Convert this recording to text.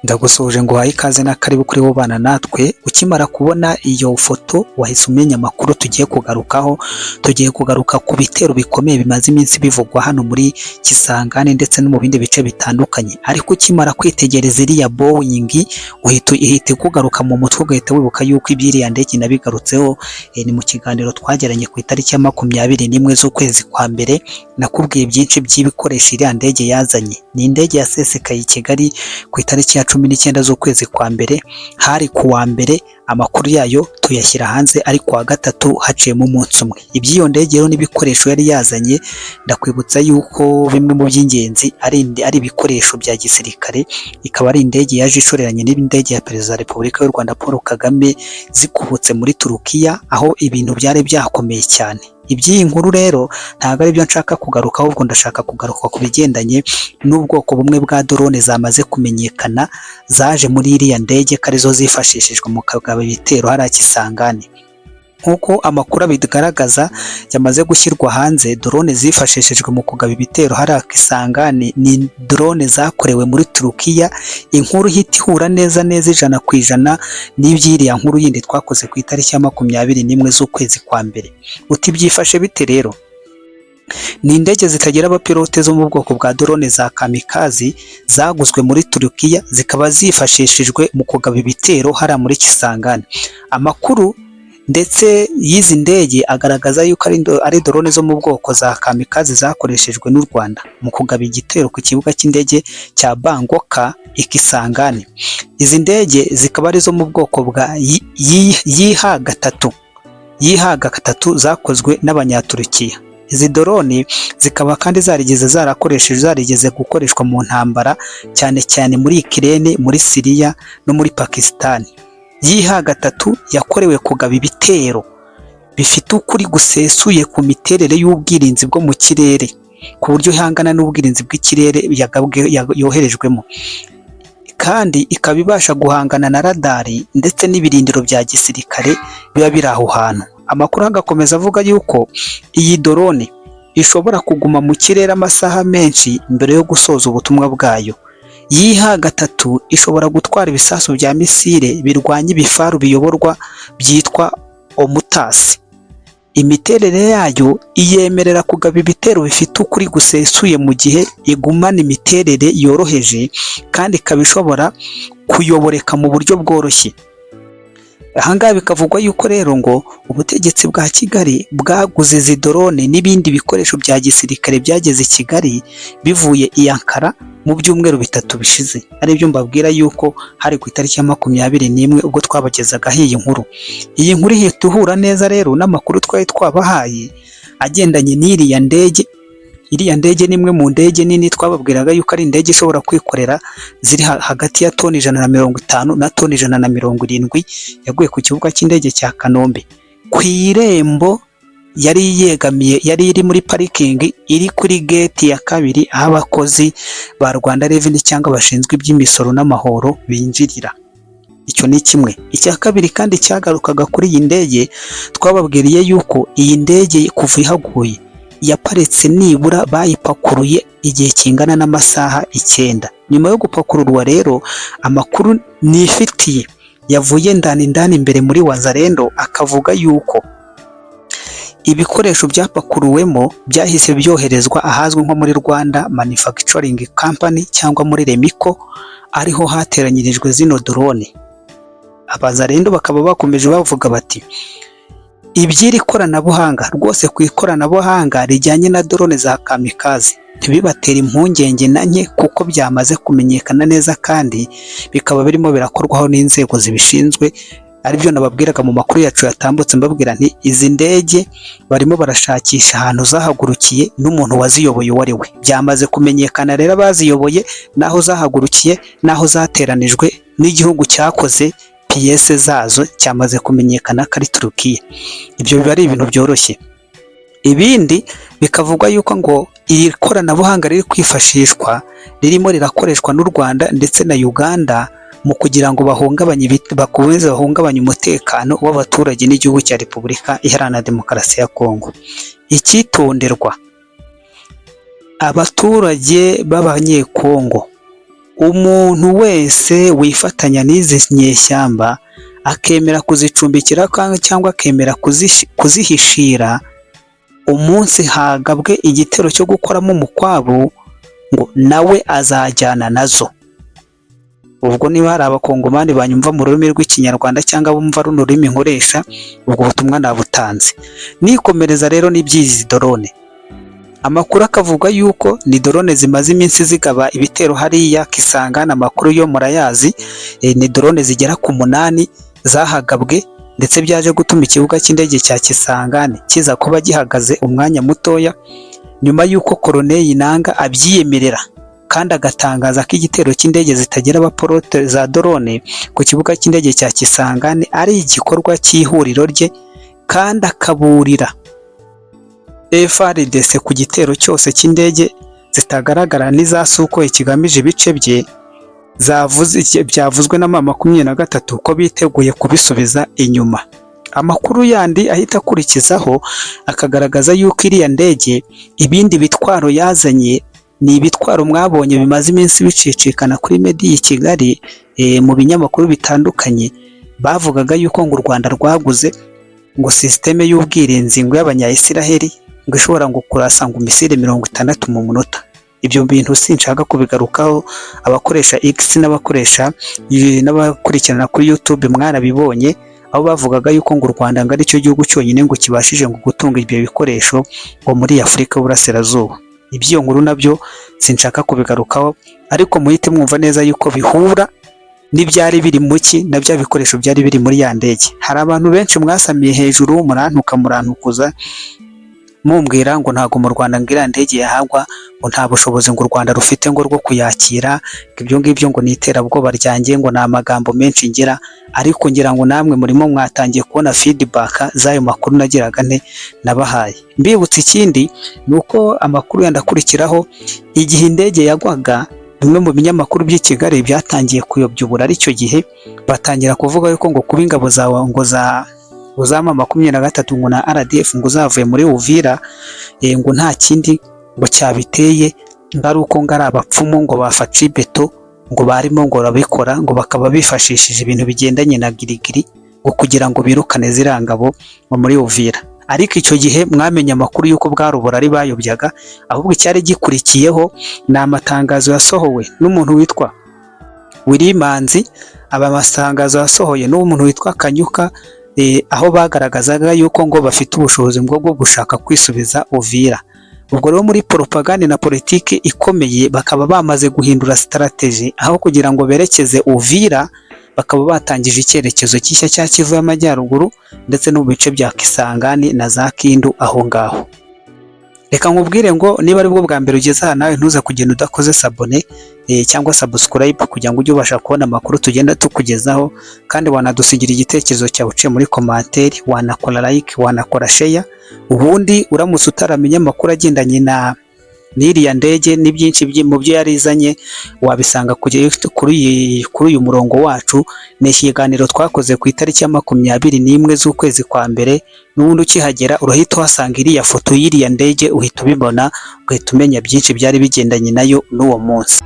Ndagusuhuje ngo uhaye ikaze na karibu kuri bana natwe. Ukimara kubona iyo foto wahise umenya amakuru tugiye kugaruka ku bitero bikomeye bimaze iminsi bivugwa hano muri Kisangani ndetse no mu bindi bice bitandukanye. Ariko ukimara kwitegereza iriya Boeing uhita kugaruka mu mutwe ugahita wibuka yuko ibyiriya ndege nabigarutseho ni mu kiganiro twageranye ku itariki ya 21 z'ukwezi kwa mbere. Nakubwiye byinshi by'ibikoresho iriya ndege yazanye. Ni indege yasesekaye i Kigali ku itariki ya 19 z'ukwezi kwa mbere, hari kuwa mbere. Amakuru yayo tuyashyira hanze ari kuwa gatatu haciyemo umunsi umwe. Iby'iyo ndege rero n'ibikoresho yari yazanye, ndakwibutsa yuko bimwe mu by'ingenzi ari ibikoresho bya gisirikare. Ikaba ari indege yaje ishoreranye n'indege ya Perezida wa Repubulika y'u Rwanda Paul Kagame zikubutse muri Turukiya, aho ibintu byari byakomeye cyane. Iby'iyi nkuru rero ntabwo ari byo nshaka kugaruka, ahubwo ndashaka kugaruka ku bigendanye n'ubwoko bumwe bwa drone zamaze kumenyekana zaje muri iriya ndege ko arizo zifashishijwe mu kugaba ibitero hariya Kisangani. Nk'uko amakuru abigaragaza yamaze gushyirwa hanze, drone zifashishijwe mu kugaba ibitero hariya Kisangani ni drone zakorewe muri Turukiya. Inkuru ihita ihura neza 100% n'ibyiriya nkuru yindi twakoze ku itariki ya 21 z'ukwezi kwa mbere. Uti byifashe bite rero? Ni indege zitagira abapilote zo mu bwoko bwa drone za kamikazi zaguzwe muri Turukiya, zikaba zifashishijwe mu kugaba ibitero hariya muri Kisangani. Amakuru ndetse y'izi ndege agaragaza yuko ari drone zo mu bwoko za kamikazi zakoreshejwe n'u Rwanda mu kugaba igitero ku kibuga cy'indege cya Bangoka i Kisangani. Izi ndege zikaba ari zo mu bwoko bwa YH-3 zakozwe n'Abanyaturukiya. Izi drone zikaba kandi zarigeze gukoreshwa mu ntambara cyane cyane muri Ukraine, muri Syria no muri Pakistan. YH-3 yakorewe kugaba ibitero bifite ukuri gusesuye ku miterere y'ubwirinzi bwo mu kirere, ku buryo ihangana n'ubwirinzi bw'ikirere yoherejwemo, kandi ikaba ibasha guhangana na radari ndetse n'ibirindiro bya gisirikare biba biri aho hantu. Amakuru agakomeza avuga yuko iyi drone ishobora kuguma mu kirere amasaha menshi mbere yo gusoza ubutumwa bwayo. YH-3 ishobora gutwara ibisasu bya misile birwanya ibifaru biyoborwa byitwa Omutasi. Imiterere yayo iyemerera kugaba ibitero bifite ukuri gusesuye mu gihe igumana imiterere yoroheje, kandi ikaba ishobora kuyoboreka mu buryo bworoshye. Ahangaha bikavugwa yuko rero ngo ubutegetsi bwa Kigali bwaguze izi drone n'ibindi bikoresho bya gisirikare byageze i Kigali bivuye i Ankara mu byumweru 3 bishize. Ari byo mbabwira yuko hari ku itariki ya 21 ubwo twabagezaga iyi nkuru. Iyi nkuru ihita ihura neza rero n'amakuru twari twabahaye agendanye n'iriya ndege. Iriya ndege ni imwe mu ndege nini twababwiraga yuko ari indege ishobora kwikorera ziri hagati ya toni 150 na toni 170, yaguye ku kibuga cy'indege cya Kanombe. Ku irembo yari iri muri parikingi iri kuri gate ya 2 aho abakozi ba Rwanda Revenue cyangwa bashinzwe iby'imisoro n'amahoro binjirira. Icyo ni kimwe. Icya kabiri kandi cyagarukaga kuri iyi ndege, twababwiriye yuko iyi ndege kuva ihaguye yaparetse nibura bayipakuruye igihe kingana n'amasaha 9. Nyuma yo gupakururwa rero, amakuru nifitiye yavuye ndani imbere muri Wazalendo akavuga yuko ibikoresho byapakuruwemo byahise byoherezwa ahazwi nko muri Rwanda Manufacturing Company cyangwa muri Remiko, ariho hateranyirijwe zino drone. Abazalendo bakaba bakomeje bavuga bati iby'iri koranabuhanga rwose, ku ikoranabuhanga rijyanye na drone za kamikazi ntibibatera impungenge na nke, kuko byamaze kumenyekana neza kandi bikaba birimo birakorwaho n'inzego zibishinzwe. Aribyo nababwiraga mu makuru yacu yatambutse, mbabwira nti izi ndege barimo barashakisha ahantu zahagurukiye n'umuntu waziyoboye uwo ari we. Byamaze kumenyekana rero abaziyoboye, naho zahagurukiye, naho zateranijwe, n'igihugu cyakoze piyese zazo cyamaze kumenyekana ko ari Turukiya. Ibyo biba ari ibintu byoroshye. Ibindi bikavugwa yuko ngo iri koranabuhanga riri kwifashishwa ririmo rirakoreshwa n'u Rwanda ndetse na Uganda mu kugira ngo bahungabanye umutekano w'abaturage n'igihugu cya Repubulika Iharanira Demokarasi ya Kongo. Icyitonderwa, abaturage b'Abanyekongo umuntu wese wifatanya n'izi nyeshyamba akemera kuzicumbikira cyangwa akemera kuzihishira, umunsi hagabwe igitero cyo gukoramo umukwabu ngo nawe azajyana nazo. Ubwo niba hari abakongomani banyumva mu rurimi rw'ikinyarwanda cyangwa bumva runo rurimi nkoresha, ubwo butumwa nabutanze. Nikomereza rero n'iby'izi drone. Amakuru akavuga yuko ni drone zimaze iminsi zigaba ibitero hariya Kisangani, amakuru yo murayazi. Ni drone zigera ku 8 zahagabwe, ndetse byaje gutuma ikibuga cy'indege cya Kisangani kiza kuba gihagaze umwanya mutoya, nyuma y'uko Colonel Nanga abyiyemerera kandi agatangaza ko igitero cy'indege zitagira abaporote za drone ku kibuga cy'indege cya Kisangani ari igikorwa cy'ihuriro rye, kandi akaburira FARDC ku gitero cyose cy'indege zitagaragara n'iza Sukhoi kigamije ibice bye, byavuzwe na M23 ko biteguye kubisubiza inyuma. Amakuru yandi ahita akurikizaho akagaragaza yuko iriya ndege ibindi bitwaro yazanye ni ibitwaro mwabonye bimaze iminsi bicicikana kuri media i Kigali, mu binyamakuru bitandukanye bavugaga yuko ngo u Rwanda rwaguze ngo systeme y'ubwirinzi ngo y'Abanya-Israeli ngo ishobora ngo kurasa ngo misile 60 mu munota. Ibyo bintu sinshaka kubigarukaho, abakoresha X n'abakurikirana kuri YouTube mwarabibonye, aho bavugaga yuko ngo u Rwanda ngo ari cyo gihugu cyonyine ngo kibashije ngo gutunga ibyo bikoresho ngo muri Afurika y'Uburasirazuba. Ibyo nkuru nabyo sinshaka kubigarukaho, ariko muhite mwumva neza yuko bihura n'ibyari biri muki na bya bikoresho byari biri muri ya ndege. Hari abantu benshi mwasamiye hejuru murantukuza mumbwira ngo ntago mu Rwanda ngira ndege yahagwa, ngo nta bushobozi ngo u Rwanda rufite ngo rwo kuyakira, ibyo ngibyo ngo niterabwoba ryanjye, ngo na amagambo menshi ngira. Ariko ngira ngo namwe murimo mwatangiye kubona feedback z'ayo makuru nagiraga nabahaye. Mbibutse ikindi nuko amakuru yandakurikiraho, igihe indege yagwaga bimwe mu binyamakuru by'i Kigali byatangiye kuyobyubura, aricyo gihe batangira kuvuga yuko ngo kuba ingabo zawe ngo za M23 ngo na RDF ngo zavuye muri Uvira, ngo nta kindi ngo cyabiteye, ngari uko ngari abapfumu ngo bafashe beto ngo barimo ngo rabikora, ngo bakaba bifashishije ibintu bigendanye na girigiri ngo kugira ngo birukane zirangabo ngo muri Uvira. Ariko icyo gihe mwamenye amakuru yuko bwarubura ari bayobyaga, ahubwo icyari gikurikiyeho ni amatangazo yasohowe n'umuntu witwa Wilimanzi. Aba matangazo yasohoye n'umuntu witwa Kanyuka, aho bagaragazaga yuko ngo bafite ubushobozi bwo gushaka kwisubiza Uvira. Ubwo rero muri propaganda na politiki ikomeye bakaba bamaze guhindura strategy, aho kugira ngo berekeze Uvira bakaba batangije icyerekezo cy'ishya cya Kivu y'Amajyaruguru ndetse no mu bice bya Kisangani na za Kindu aho ngaho. Reka nkubwire ngo niba ari bwo bwa mbere ugeze aha, nawe ntuza kugenda udakoze sabone cyangwa subscribe kugira ngo ujye ubasha kubona amakuru tugenda tukugezaho, kandi wanadusigira igitekerezo cyawe uciye muri commentaire, wanakora like, wanakora share. Ubundi uramutse utaramenya amakuru agendanye na n'iriya ndege ni byinshi mu byo yarizanye, wabisanga kuri uyu murongo wacu. Ni ikiganiro twakoze ku itariki ya 21 z'ukwezi kwa mbere, n'ubundi ukihagera urahita uhasanga iriya foto y'iriya ndege, uhita ubibona, ugahita umenya byinshi byari bigendanye nayo n'uwo munsi.